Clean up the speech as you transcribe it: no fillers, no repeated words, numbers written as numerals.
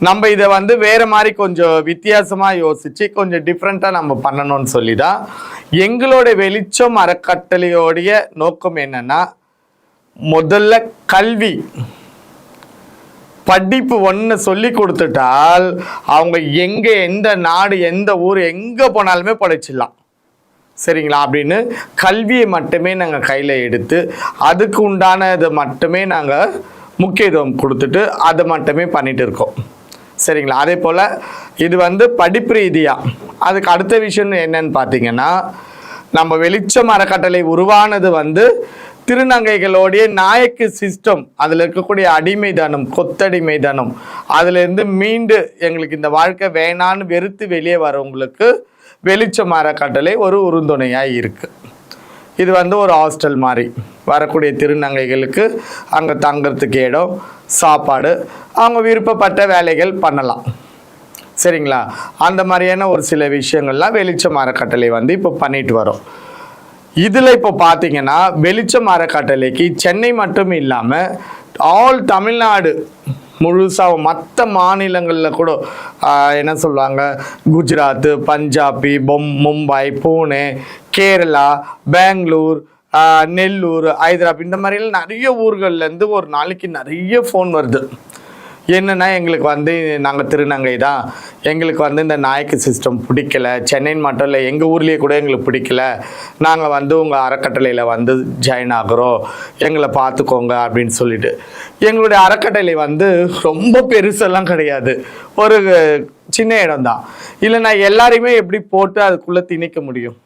நம்ம இதை வந்து வேற மாதிரி கொஞ்சம் வித்தியாசமா யோசிச்சு கொஞ்சம் டிஃப்ரெண்டா நம்ம பண்ணணும்னு சொல்லிதான் எங்களோட வெளிச்சம் அறக்கட்டளையோடைய நோக்கம் என்னன்னா, முதல்ல கல்வி படிப்பு ஒன்று சொல்லி கொடுத்துட்டால் அவங்க எங்க எந்த நாடு எந்த ஊர் எங்க போனாலுமே படிச்சிடலாம். சரிங்களா? அப்படின்னு கல்வியை மட்டுமே நாங்கள் கையில் எடுத்து அதுக்கு உண்டானது மட்டுமே நாங்கள் முக்கியத்துவம் கொடுத்துட்டு அதை மட்டுமே பண்ணிட்டு இருக்கோம். சரிங்களா? அதே போல் இது வந்து படிப்பு ரீதியாக அதுக்கு அடுத்த விஷயம் என்னன்னு பார்த்தீங்கன்னா, நம்ம வெளிச்சம் அறக்கட்டளை உருவானது வந்து திருநங்கைகளுடைய நாயக்கு சிஸ்டம், அதில் இருக்கக்கூடிய அடிமைதானம், கொத்தடிமைதானம், அதுலேருந்து மீண்டு எங்களுக்கு இந்த வாழ்க்கை வேணான்னு வெறுத்து வெளியே வரவங்களுக்கு வெளிச்சம் அறக்கட்டளை ஒரு உறுதுணையாக இருக்குது. இது வந்து ஒரு ஹாஸ்டல் மாதிரி வரக்கூடிய திருநங்கைகளுக்கு அங்கே தங்கிறதுக்கு இடம், சாப்பாடு, அவங்க விருப்பப்பட்ட வேலைகள் பண்ணலாம். சரிங்களா? அந்த மாதிரியான ஒரு சில விஷயங்கள்லாம் வெளிச்சம் அறக்கட்டளை வந்து இப்போ பண்ணிட்டு வரோம். இதில் இப்போ பார்த்தீங்கன்னா வெளிச்சம் அறக்கட்டளைக்கு சென்னை மட்டும் இல்லாமல் ஆல் தமிழ்நாடு முழுசாக மற்ற மாநிலங்களில் கூட என்ன சொல்லுவாங்க, குஜராத், பஞ்சாபி, மும்பை, பூனே, கேரளா, பெங்களூர், நெல்லூர், ஹைதராபாத், இந்த மாதிரிலாம் நிறைய ஊர்கள்லேருந்து ஒரு நாளைக்கு நிறைய ஃபோன் வருது. என்னென்னா, எங்களுக்கு வந்து நாங்கள் திருநங்கை தான், எங்களுக்கு வந்து இந்த நாயக்கு சிஸ்டம் பிடிக்கல, சென்னைன்னு மட்டும் இல்லை எங்கள் ஊர்லேயே கூட எங்களுக்கு பிடிக்கல, நாங்கள் வந்து உங்கள் அறக்கட்டளையில் வந்து ஜாயின் ஆகிறோம், எங்களை பார்த்துக்கோங்க அப்படின்னு சொல்லிட்டு. எங்களுடைய அறக்கட்டளை வந்து ரொம்ப பெருசெல்லாம் கிடையாது, ஒரு சின்ன இடம் தான். இல்லைன்னா எல்லாரையுமே எப்படி போட்டு அதுக்குள்ளே திணிக்க முடியும்?